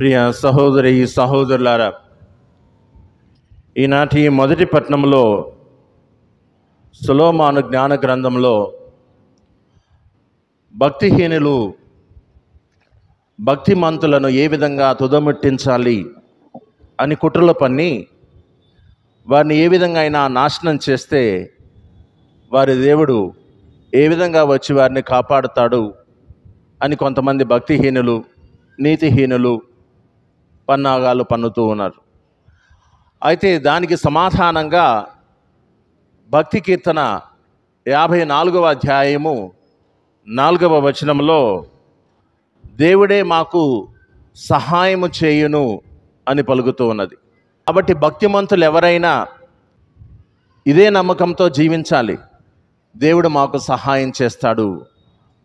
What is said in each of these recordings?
ప్రియ సహోదరి సహోదరులారా, ఈనాటి మొదటి పట్టణంలో సొలొమోను జ్ఞాన గ్రంథంలో భక్తిహీనులు భక్తిమంతులను ఏ విధంగా తుదముట్టించాలి అని కుట్రలు పన్ని వారిని ఏ విధంగా అయినా నాశనం చేస్తే వారి దేవుడు ఏ విధంగా వచ్చి వారిని కాపాడుతాడు అని కొంతమంది భక్తిహీనులు నీతిహీనులు పన్నాగాలు పన్నుతూ ఉన్నారు. అయితే దానికి సమాధానంగా భక్తి కీర్తన 54వ అధ్యాయము 4వ వచనంలో దేవుడే మాకు సహాయము చేయును అని పలుకుతూ ఉన్నది. కాబట్టి భక్తిమంతులు ఎవరైనా ఇదే నమ్మకంతో జీవించాలి. దేవుడు మాకు సహాయం చేస్తాడు,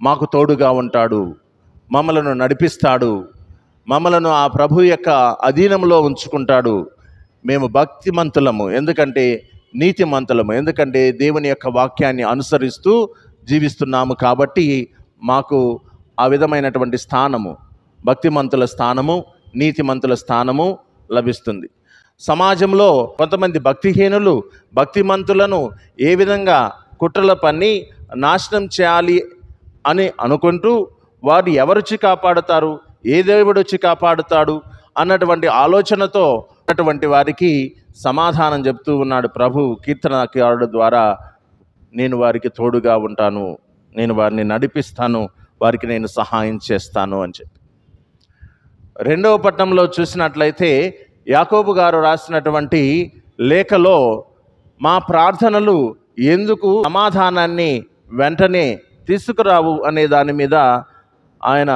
మాకు తోడుగా ఉంటాడు, మమ్మలను నడిపిస్తాడు, మమ్మలను ఆ ప్రభు యొక్క అధీనంలో ఉంచుకుంటాడు. మేము భక్తిమంతులము, ఎందుకంటే నీతిమంతులము, ఎందుకంటే దేవుని యొక్క వాక్యాన్ని అనుసరిస్తూ జీవిస్తున్నాము. కాబట్టి మాకు ఆ విధమైనటువంటి స్థానము, భక్తిమంతుల స్థానము, నీతిమంతుల స్థానము లభిస్తుంది. సమాజంలో కొంతమంది భక్తిహీనులు భక్తిమంతులను ఏ విధంగా కుట్రల పన్ని నాశనం చేయాలి అని అనుకుంటూ వారు ఎవరొచ్చి కాపాడుతారు, ఏ దేవుడు వచ్చి కాపాడుతాడు అన్నటువంటి ఆలోచనతో ఉన్నటువంటి వారికి సమాధానం చెప్తూ ఉన్నాడు ప్రభు కీర్తనకారుడు ద్వారా. నేను వారికి తోడుగా ఉంటాను, నేను వారిని నడిపిస్తాను, వారికి నేను సహాయం చేస్తాను అని చెప్పి. 2వ పట్టణంలో చూసినట్లయితే యాకోబు గారు రాసినటువంటి లేఖలో మా ప్రార్థనలు ఎందుకు సమాధానాన్ని వెంటనే తీసుకురావు అనే దాని మీద ఆయన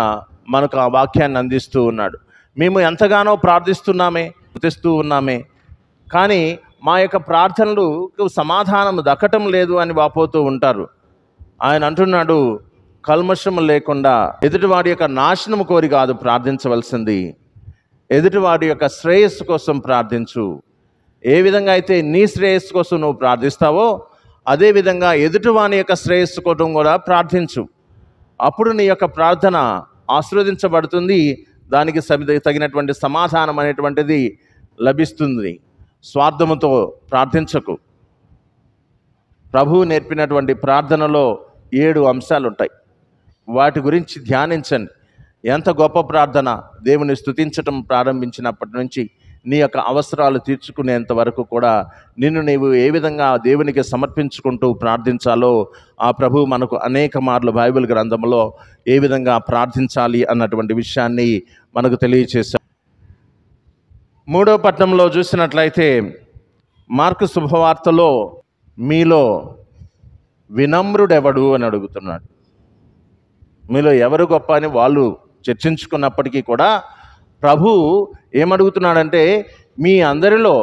మనకు ఆ వాక్యాన్ని అందిస్తూ ఉన్నాడు. మేము ఎంతగానో ప్రార్థిస్తూ ఉన్నామే, కానీ మా యొక్క ప్రార్థనలకు సమాధానం దక్కటం లేదు అని వాపోతూ ఉంటారు. ఆయన అంటున్నాడు, కల్మషం లేకుండా ఎదుటివాడి యొక్క నాశనం కోరి కాదు ప్రార్థించవలసింది, ఎదుటివాడి యొక్క శ్రేయస్సు కోసం ప్రార్థించు. ఏ విధంగా అయితే నీ శ్రేయస్సు కోసం నువ్వు ప్రార్థిస్తావో అదేవిధంగా ఎదుటివాని యొక్క శ్రేయస్సు కోసం కూడా ప్రార్థించు. అప్పుడు నీ యొక్క ప్రార్థన ఆశీర్వదించబడుతుంది, దానికి తగినటువంటి సమాధానం అనేటువంటిది లభిస్తుంది. స్వార్థముతో ప్రార్థించకు. ప్రభువు నేర్పినటువంటి ప్రార్థనలో 7 అంశాలు ఉంటాయి. వాటి గురించి ధ్యానించండి. ఎంత గొప్ప ప్రార్థన! దేవుని స్తుతించటం ప్రారంభించినప్పటి నుంచి నీ యొక్క అవసరాలు తీర్చుకునేంత వరకు కూడా నిన్ను నీవు ఏ విధంగా దేవునికి సమర్పించుకుంటూ ప్రార్థించాలో ఆ ప్రభువు మనకు అనేక మార్లు బైబిల్ గ్రంథంలో ఏ విధంగా ప్రార్థించాలి అన్నటువంటి విషయాన్ని మనకు తెలియచేశారు. 3వ పట్టణంలో చూసినట్లయితే మార్కు శుభవార్తలో మీలో వినమ్రుడెవడు అని అడుగుతున్నాడు. మీలో ఎవరు గొప్ప అని వాళ్ళు చర్చించుకున్నప్పటికీ కూడా ప్రభు ఏమడుగుతున్నాడంటే మీ అందరిలో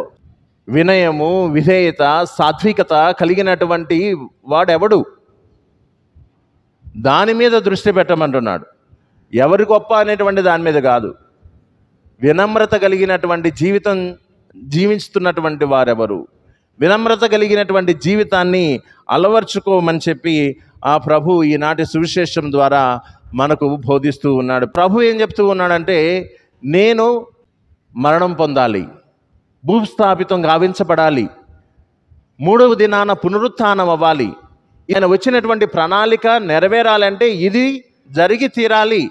వినయము, విధేయత, సాత్వికత కలిగినటువంటి వాడెవడు, దాని మీద దృష్టి పెట్టమంటున్నాడు. ఎవరు గొప్ప అనేటువంటి దాని మీద కాదు, వినమ్రత కలిగినటువంటి జీవితం జీవిస్తున్నటువంటి వారెవరు, వినమ్రత కలిగినటువంటి జీవితాన్ని అలవర్చుకోమని చెప్పి ఆ ప్రభు ఈనాటి సువిశేషం ద్వారా మనకు బోధిస్తూ ఉన్నాడు. ప్రభు ఏం చెప్తూ ఉన్నాడంటే, నేను మరణం పొందాలి, భూస్థాపితం గావించబడాలి, 3వ దినాన పునరుత్థానం అవ్వాలి, ఈయన వచ్చినటువంటి ప్రణాళిక నెరవేరాలంటే ఇది జరిగి తీరాలి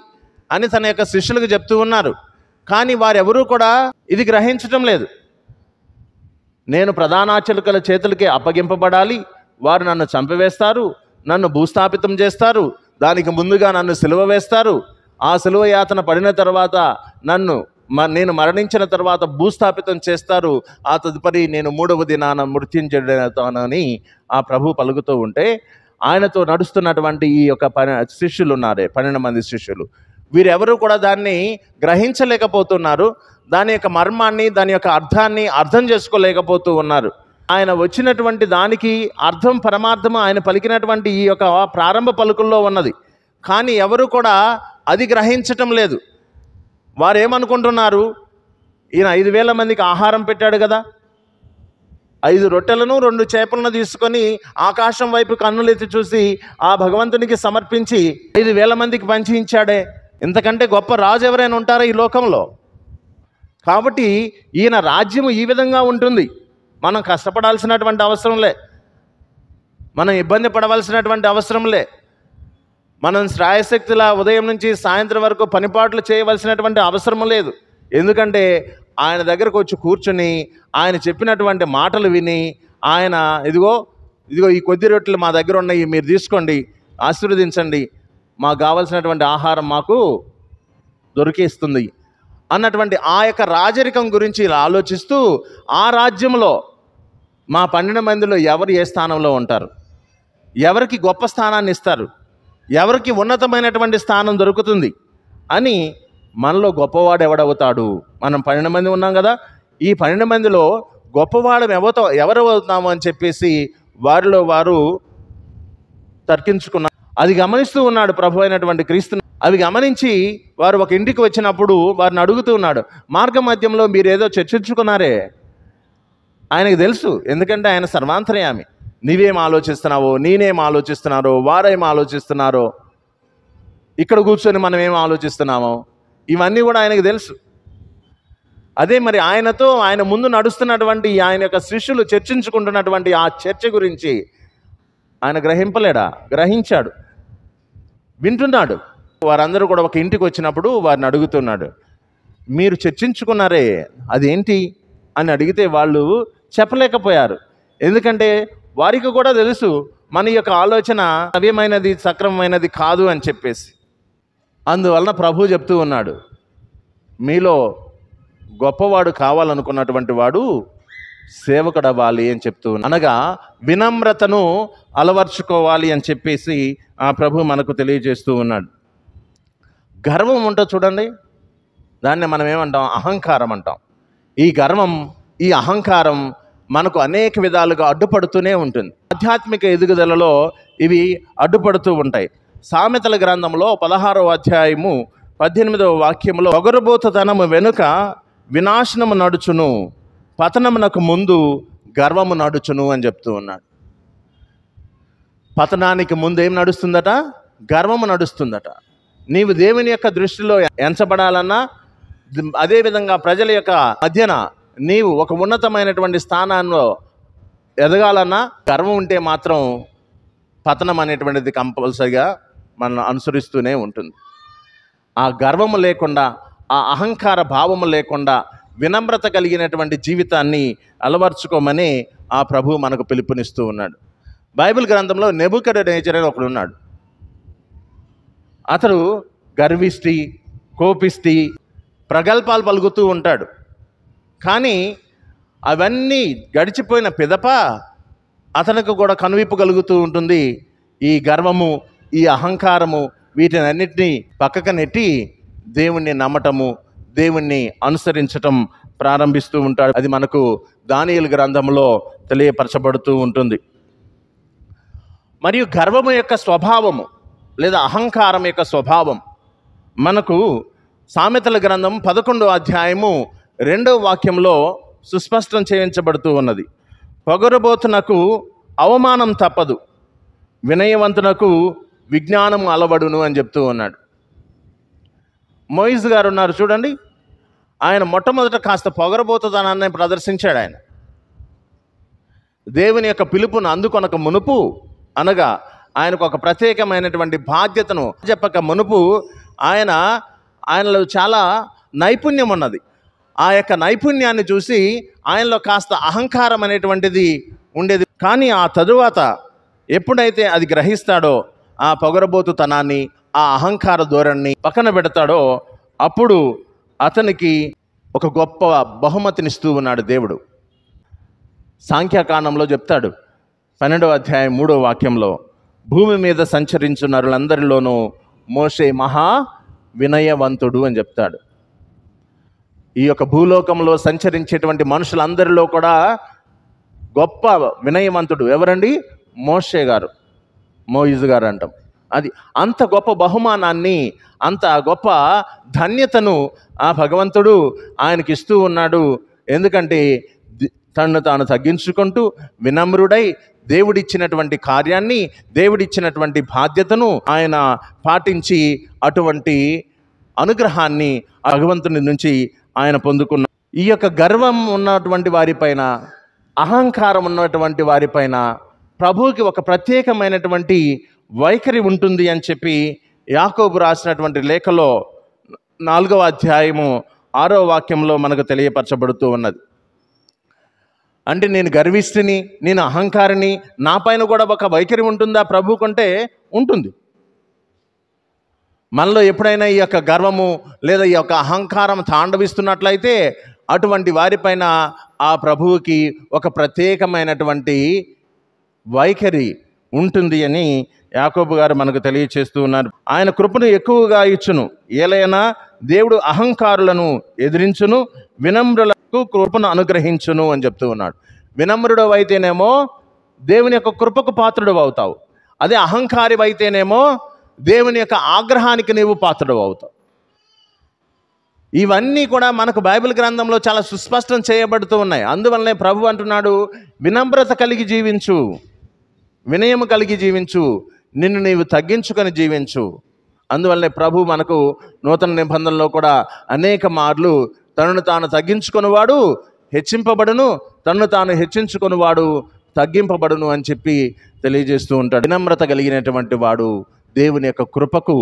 అని తన యొక్క శిష్యులకు చెప్తూ ఉన్నారు. కానీ వారెవరూ కూడా ఇది గ్రహించటం లేదు. నేను ప్రధానార్చకుల చేతులకి అప్పగింపబడాలి, వారు నన్ను చంపివేస్తారు, నన్ను భూస్థాపితం చేస్తారు, దానికి ముందుగా నన్ను సిలువ వేస్తారు, ఆ సిలువ యాతన పడిన తర్వాత నేను మరణించిన తర్వాత భూస్థాపితం చేస్తారు, ఆ తదుపరి నేను 3వ దినాన మృత్యుంజయుడవుతానని ఆ ప్రభు పలుకుతూ ఉంటే ఆయనతో నడుస్తున్నటువంటి ఈ యొక్క శిష్యులు ఉన్నారే, 12 మంది శిష్యులు, వీరెవరూ కూడా దాన్ని గ్రహించలేకపోతున్నారు. దాని యొక్క మర్మాన్ని, దాని యొక్క అర్థాన్ని అర్థం చేసుకోలేకపోతూ ఉన్నారు. ఆయన వచ్చినటువంటి దానికి అర్థం పరమార్థము ఆయన పలికినటువంటి ఈ యొక్క ప్రారంభ పలుకుల్లో ఉన్నది. కానీ ఎవరు కూడా అది గ్రహించటం లేదు. వారు ఏమనుకుంటున్నారు, ఈయన 5,000 మందికి ఆహారం పెట్టాడు కదా, 5 రొట్టెలను 2 చేపలను తీసుకొని ఆకాశం వైపు కన్నులెత్తి చూసి ఆ భగవంతునికి సమర్పించి 5,000 మందికి పంచి ఇచ్చాడే, ఇంతకంటే గొప్ప రాజు ఎవరైనా ఉంటారా ఈ లోకంలో? కాబట్టి ఈయన రాజ్యము ఈ విధంగా ఉంటుంది. మనం కష్టపడాల్సినటువంటి అవసరంలే, మనం ఇబ్బంది పడవలసినటువంటి అవసరంలే, మనం శ్రాయశక్తిలా ఉదయం నుంచి సాయంత్రం వరకు పనిపాట్లు చేయవలసినటువంటి అవసరం లేదు. ఎందుకంటే ఆయన దగ్గరకు వచ్చి కూర్చుని ఆయన చెప్పినటువంటి మాటలు విని ఆయన ఇదిగో ఈ కొద్ది రొట్టెలు మా దగ్గర ఉన్నాయి, మీరు తీసుకోండి, ఆశీర్వదించండి, మాకు కావాల్సినటువంటి ఆహారం మాకు దొరికేస్తుంది అన్నటువంటి ఆ యొక్క రాజరికం గురించి ఇలా ఆలోచిస్తూ ఆ రాజ్యంలో మా 12 మందిలో ఎవరు ఏ స్థానంలో ఉంటారు, ఎవరికి గొప్ప స్థానాన్ని ఇస్తారు, ఎవరికి ఉన్నతమైనటువంటి స్థానం దొరుకుతుంది అని మనలో గొప్పవాడు ఎవడవుతాడు. మనం 12 మంది ఉన్నాం కదా, ఈ 12 మందిలో గొప్పవాడు ఎవరు అవుతాము అని చెప్పేసి వారిలో వారు తర్కించుకున్నారు. అది గమనిస్తూ ఉన్నాడు ప్రభు అయినటువంటి క్రీస్తు. అవి గమనించి వారు ఒక ఇంటికి వచ్చినప్పుడు వారిని అడుగుతూ ఉన్నాడు, మార్గ మధ్యంలో మీరు ఏదో చర్చించుకున్నారే. ఆయనకు తెలుసు, ఎందుకంటే ఆయన సర్వాంతర్యామి. నీవేం ఆలోచిస్తున్నావో, నేనేం ఆలోచిస్తున్నారో, వారేం ఆలోచిస్తున్నారో, ఇక్కడ కూర్చొని మనం ఏం ఆలోచిస్తున్నామో ఇవన్నీ కూడా ఆయనకు తెలుసు. అదే మరి ఆయనతో ఆయన ముందు నడుస్తున్నటువంటి ఆయన యొక్క శిష్యులు చర్చించుకుంటున్నటువంటి ఆ చర్చ గురించి ఆయన గ్రహించాడు, వింటున్నాడు. వారందరూ కూడా ఒక ఇంటికి వచ్చినప్పుడు వారిని అడుగుతున్నాడు, మీరు చర్చించుకున్నారే అదేంటి అని అడిగితే వాళ్ళు చెప్పలేకపోయారు. ఎందుకంటే వారికి కూడా తెలుసు మన యొక్క ఆలోచన సవ్యమైనది, సక్రమమైనది కాదు అని చెప్పేసి. అందువలన ప్రభు చెప్తూ ఉన్నాడు, మీలో గొప్పవాడు కావాలనుకున్నటువంటి వాడు సేవకుడు అవ్వాలి అని చెప్తూ ఉన్నాడు. అనగా వినమ్రతను అలవర్చుకోవాలి అని చెప్పేసి ఆ ప్రభు మనకు తెలియజేస్తూ ఉన్నాడు. గర్వం ఉంటుంది చూడండి, దాన్ని మనం ఏమంటాం, అహంకారం అంటాం. ఈ గర్వం, ఈ అహంకారం మనకు అనేక విధాలుగా అడ్డుపడుతూనే ఉంటుంది. ఆధ్యాత్మిక ఎదుగుదలలో ఇవి అడ్డుపడుతూ ఉంటాయి. సామెతల గ్రంథంలో 16వ అధ్యాయము 18వ వాక్యంలో, పొగరుబోతుతనము వెనుక వినాశనము నడుచును, పతనమునకు ముందు గర్వము నడుచును అని చెప్తూ ఉన్నాడు. పతనానికి ముందు ఏం నడుస్తుందట? గర్వము నడుస్తుందట. నీవు దేవుని యొక్క దృష్టిలో ఎంచబడాలన్నా, అదేవిధంగా ప్రజల యొక్క మధ్యన నీవు ఒక ఉన్నతమైనటువంటి స్థానాల్లో ఎదగాలన్నా గర్వం ఉంటే మాత్రం పతనం అనేటువంటిది కంపల్సరిగా మనం అనుసరిస్తూనే ఉంటుంది. ఆ గర్వము లేకుండా, ఆ అహంకార భావము లేకుండా వినమ్రత కలిగినటువంటి జీవితాన్ని అలవర్చుకోమని ఆ ప్రభు మనకు పిలుపునిస్తూ ఉన్నాడు. బైబిల్ గ్రంథంలో నెబుకద్నెజర్ అని ఒకడు ఉన్నాడు. అతడు గర్విష్టి, కోపిష్టి, ప్రగల్భాలు పలుకుతూ ఉంటాడు. కానీ అవన్నీ గడిచిపోయిన పిదప అతనికి కూడా కనువిప్పు కలుగుతూ ఉంటుంది. ఈ గర్వము, ఈ అహంకారము, వీటిని అన్నిటినీ పక్కకు నెట్టి దేవుణ్ణి నమ్మటము, దేవుణ్ణి అనుసరించటం ప్రారంభిస్తూ ఉంటాడు. అది మనకు దానియేలు గ్రంథంలో తెలియపరచబడుతూ ఉంటుంది. మరియు గర్వము యొక్క స్వభావము లేదా అహంకారం యొక్క స్వభావం మనకు సామెతల గ్రంథం 11వ అధ్యాయము 2వ వాక్యంలో సుస్పష్టం చేయించబడుతూ ఉన్నది. పొగరుబోతునకు అవమానం తప్పదు, వినయవంతునకు విజ్ఞానం అలవడును అని చెప్తూ ఉన్నాడు. మోయిస్ గారు ఉన్నారు చూడండి, ఆయన మొట్టమొదట కాస్త పొగరబోతుదనాన్ని ప్రదర్శించాడు. ఆయన దేవుని యొక్క పిలుపును అందుకొనక మునుపు, అనగా ఆయనకు ఒక ప్రత్యేకమైనటువంటి బాధ్యతను చెప్పక మునుపు ఆయనలో చాలా నైపుణ్యం ఉన్నది. ఆ యొక్క నైపుణ్యాన్ని చూసి ఆయనలో కాస్త అహంకారం అనేటువంటిది ఉండేది. కానీ ఆ తరువాత ఎప్పుడైతే అది గ్రహిస్తాడో, ఆ పొగరబోతుతనాన్ని, ఆ అహంకార ధోరణిని పక్కన పెడతాడో, అప్పుడు అతనికి ఒక గొప్ప బహుమతినిస్తూ ఉన్నాడు దేవుడు. సాంఖ్యాకాండంలో చెప్తాడు 12వ అధ్యాయం 3వ వాక్యంలో, భూమి మీద సంచరించు నరులందరిలోనూ మోషే మహా వినయవంతుడు అని చెప్తాడు. ఈ యొక్క భూలోకంలో సంచరించేటువంటి మనుషులందరిలో కూడా గొప్ప వినయవంతుడు ఎవరండి? మోషే గారు, మోయిజ్ గారు అంటాం. అది అంత గొప్ప బహుమానాన్ని, అంత గొప్ప ధన్యతను ఆ భగవంతుడు ఆయనకి ఇస్తూ ఉన్నాడు. ఎందుకంటే తనను తాను తగ్గించుకుంటూ వినమ్రుడై దేవుడిచ్చినటువంటి కార్యాన్ని, దేవుడిచ్చినటువంటి బాధ్యతను ఆయన పాటించి అటువంటి అనుగ్రహాన్ని భగవంతుని నుంచి ఆయన పొందుకున్నాడు. ఈ యొక్క గర్వం ఉన్నటువంటి వారిపైన, అహంకారం ఉన్నటువంటి వారిపైన ప్రభువుకి ఒక ప్రత్యేకమైనటువంటి వైఖరి ఉంటుంది అని చెప్పి యాకోబు రాసినటువంటి లేఖలో 4వ అధ్యాయము 6వ వాక్యంలో మనకు తెలియపరచబడుతూ ఉన్నది. అంటే నేను గర్విష్ఠిని, నేను అహంకారిని, నా పైన కూడా ఒక వైఖరి ఉంటుందా ప్రభు కంటే? ఉంటుంది. మనలో ఎప్పుడైనా ఈ యొక్క గర్వము లేదా ఈ యొక్క అహంకారం తాండవిస్తున్నట్లయితే అటువంటి వారిపైన ఆ ప్రభువుకి ఒక ప్రత్యేకమైనటువంటి వైఖరి ఉంటుంది అని యాకోబు గారు మనకు తెలియచేస్తూ ఉన్నారు. ఆయన కృపను ఎక్కువగా ఇచ్చును, ఏలైనా దేవుడు అహంకారులను ఎదిరించును, వినమ్రులకు కృపను అనుగ్రహించును అని చెప్తూ ఉన్నాడు. వినమ్రుడు అయితేనేమో దేవుని యొక్క కృపకు పాత్రుడు అవుతావు, అదే అహంకారి అయితేనేమో దేవుని యొక్క ఆగ్రహానికి నీవు పాత్రుడు అవుతావు. ఇవన్నీ కూడా మనకు బైబిల్ గ్రంథంలో చాలా సుస్పష్టం చేయబడుతూ ఉన్నాయి. అందువల్లనే ప్రభు అంటున్నాడు, వినమ్రత కలిగి జీవించు, వినయము కలిగి జీవించు, నిన్ను నీవు తగ్గించుకొని జీవించు. అందువల్లనే ప్రభు మనకు నూతన నిబంధనలో కూడా అనేక మార్లు తనను తాను తగ్గించుకొనివాడు హెచ్చింపబడును, తనను తాను హెచ్చించుకొనివాడు తగ్గింపబడును అని చెప్పి తెలియజేస్తూ ఉంటాడు. వినమ్రత కలిగినటువంటి వాడు దేవుని యొక్క కృపకు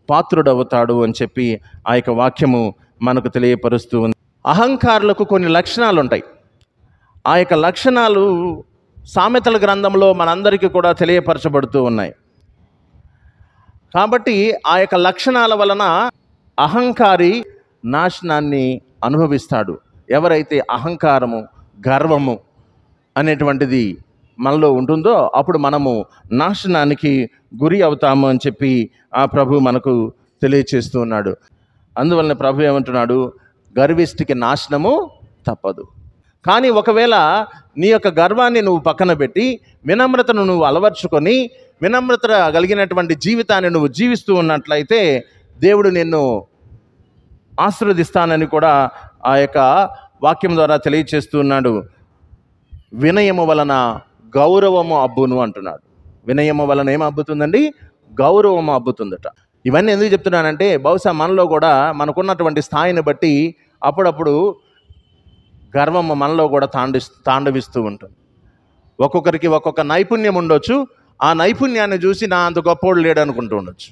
పాత్రుడవుతాడు అని చెప్పి ఆ యొక్క వాక్యము మనకు తెలియపరుస్తూ ఉంది. అహంకారులకు కొన్ని లక్షణాలు ఉంటాయి. ఆ యొక్క లక్షణాలు సామెతల గ్రంథంలో మనందరికీ కూడా తెలియపరచబడుతూ ఉన్నాయి. కాబట్టి ఆ యొక్క లక్షణాల వలన అహంకారి నాశనాన్ని అనుభవిస్తాడు. ఎవరైతే అహంకారము, గర్వము అనేటువంటిది మనలో ఉంటుందో అప్పుడు మనము నాశనానికి గురి అవుతాము అని చెప్పి ఆ ప్రభు మనకు తెలియచేస్తూ ఉన్నాడు. అందువలన ప్రభు ఏమంటున్నాడు, గర్విష్ఠికి నాశనము తప్పదు. కానీ ఒకవేళ నీ యొక్క గర్వాన్ని నువ్వు పక్కన పెట్టి వినమ్రతను నువ్వు అలవర్చుకొని వినమ్రత కలిగినటువంటి జీవితాన్ని నువ్వు జీవిస్తూ ఉన్నట్లయితే దేవుడు నిన్ను ఆశీర్వదిస్తానని కూడా ఆ యొక్క వాక్యం ద్వారా తెలియచేస్తూ ఉన్నాడు. వినయము వలన గౌరవము అబ్బును అంటున్నాడు. వినయము వలన ఏం అబ్బుతుందండి? గౌరవము అబ్బుతుందట. ఇవన్నీ ఎందుకు చెప్తున్నానంటే బహుశా మనలో కూడా మనకున్నటువంటి స్థాయిని బట్టి అప్పుడప్పుడు గర్వము మనలో కూడా తాండవిస్తూ ఉంటుంది. ఒక్కొక్కరికి ఒక్కొక్క నైపుణ్యం ఉండొచ్చు. ఆ నైపుణ్యాన్ని చూసి నా అంత గొప్పోడు లేడు అనుకుంటూ ఉండొచ్చు.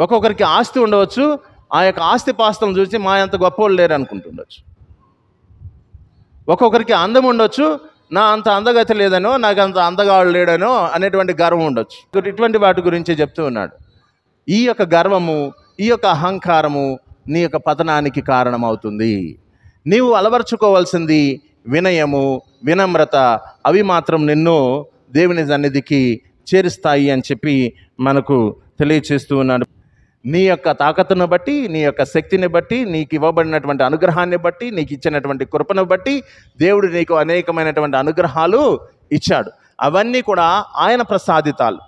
ఒక్కొక్కరికి ఆస్తి ఉండవచ్చు. ఆ యొక్క ఆస్తి పాస్తులను చూసి మా అంత గొప్పోడు లేరు అనుకుంటుండొచ్చు. ఒక్కొక్కరికి అందం ఉండొచ్చు. నా అంత అందగతి లేదనో, నాకు అంత అందగాడు లేడనో అనేటువంటి గర్వం ఉండొచ్చు. ఇటువంటి వాటి గురించి చెప్తూ ఉన్నాడు. ఈ యొక్క గర్వము, ఈ యొక్క అహంకారము నీ యొక్క పతనానికి కారణమవుతుంది. నీవు అలవర్చుకోవాల్సింది వినయము, వినమ్రత. అవి మాత్రం నిన్ను దేవుని సన్నిధికి చేరుస్తాయి అని చెప్పి మనకు తెలియచేస్తూ ఉన్నాడు. నీ యొక్క తాకత్తును బట్టి, నీ యొక్క శక్తిని బట్టి, నీకు ఇవ్వబడినటువంటి అనుగ్రహాన్ని బట్టి, నీకు ఇచ్చినటువంటి కృపను బట్టి దేవుడు నీకు అనేకమైనటువంటి అనుగ్రహాలు ఇచ్చాడు. అవన్నీ కూడా ఆయన ప్రసాదితాలు.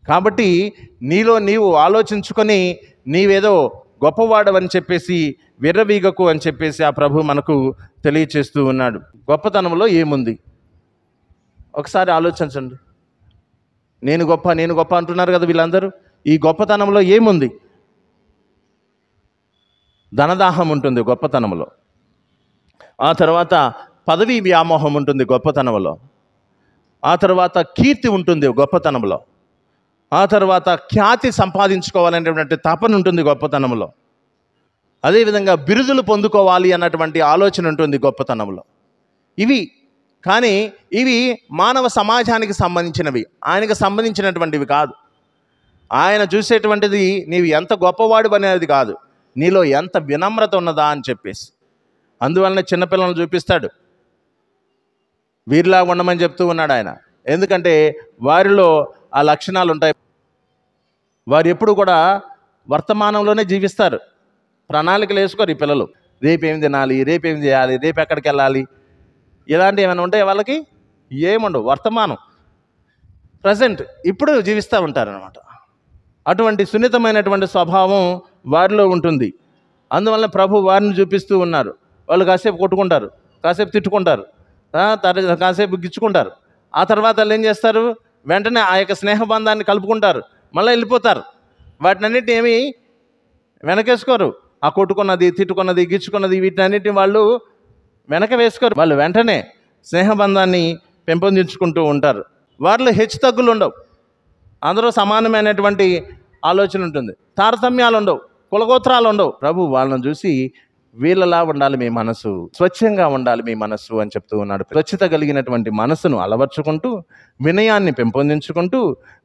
కాబట్టి నీలో నీవు ఆలోచించుకొని నీవేదో గొప్పవాడవని చెప్పేసి విర్రవీగకు అని చెప్పేసి ఆ ప్రభు మనకు తెలియచేస్తూ ఉన్నాడు. గొప్పతనంలో ఏముంది ఒకసారి ఆలోచించండి. నేను గొప్ప అంటున్నారు కదా వీళ్ళందరూ. ఈ గొప్పతనంలో ఏముంది? ధనదాహం ఉంటుంది గొప్పతనంలో. ఆ తర్వాత పదవీ వ్యామోహం ఉంటుంది గొప్పతనంలో. ఆ తర్వాత కీర్తి ఉంటుంది గొప్పతనంలో. ఆ తర్వాత ఖ్యాతి సంపాదించుకోవాలనేటువంటి తపన ఉంటుంది గొప్పతనంలో. అదేవిధంగా బిరుదులు పొందుకోవాలి అన్నటువంటి ఆలోచన ఉంటుంది గొప్పతనంలో. కానీ ఇవి మానవ సమాజానికి సంబంధించినవి, ఆయనకు సంబంధించినటువంటివి కాదు. ఆయన చూసేటువంటిది నీవు ఎంత గొప్పవాడు అనేది కాదు, నీలో ఎంత వినమ్రత ఉన్నదా అని చెప్పేసి. అందువలన చిన్నపిల్లలను చూపిస్తాడు, వీరిలా ఉండమని చెప్తూ ఉన్నాడు ఆయన. ఎందుకంటే వారిలో ఆ లక్షణాలు ఉంటాయి. వారు ఎప్పుడు కూడా వర్తమానంలోనే జీవిస్తారు. ప్రణాళికలు వేసుకోరు ఈ పిల్లలు. రేపేం తినాలి, రేపేం చేయాలి, రేపు ఎక్కడికి వెళ్ళాలి, ఇలాంటివి ఏమైనా ఉంటాయి వాళ్ళకి? ఏముండవు. వర్తమానం, ప్రజెంట్, ఇప్పుడు జీవిస్తూ ఉంటారనమాట. అటువంటి సున్నితమైనటువంటి స్వభావం వారిలో ఉంటుంది. అందువల్ల ప్రభు వారిని చూపిస్తూ ఉన్నారు. వాళ్ళు కాసేపు కొట్టుకుంటారు, కాసేపు తిట్టుకుంటారు, కాసేపు గిచ్చుకుంటారు. ఆ తర్వాత వాళ్ళు ఏం చేస్తారు? వెంటనే ఆ యొక్క స్నేహబంధాన్ని కలుపుకుంటారు, మళ్ళీ వెళ్ళిపోతారు. వాటినన్నిటి ఏమీ వెనకేసుకోరు. ఆ కొట్టుకున్నది, తిట్టుకున్నది, గిచ్చుకున్నది వీటన్నిటిని వాళ్ళు వెనక వేసుకోరు. వాళ్ళు వెంటనే స్నేహబంధాన్ని పెంపొందించుకుంటూ ఉంటారు. వారిలో హెచ్చు తగ్గులు ఉండవు. అందరూ సమానమైనటువంటి ఆలోచన ఉంటుంది. తారతమ్యాలు ఉండవు, కులగోత్రాలు ఉండవు. ప్రభు వాళ్ళని చూసి వీళ్ళలా ఉండాలి మీ మనసు, స్వచ్ఛంగా ఉండాలి మీ మనస్సు అని చెప్తూ ఉన్నాడు. స్వచ్ఛత కలిగినటువంటి మనసును అలవర్చుకుంటూ, వినయాన్ని పెంపొందించుకుంటూ,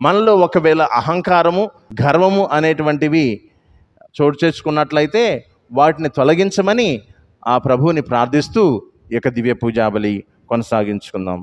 మనలో ఒకవేళ అహంకారము, గర్వము అనేటువంటివి చోటు చేసుకున్నట్లయితే వాటిని తొలగించమని ఆ ప్రభువుని ప్రార్థిస్తూ ఈ యొక్క దివ్య పూజాబలి కొనసాగించుకుందాం.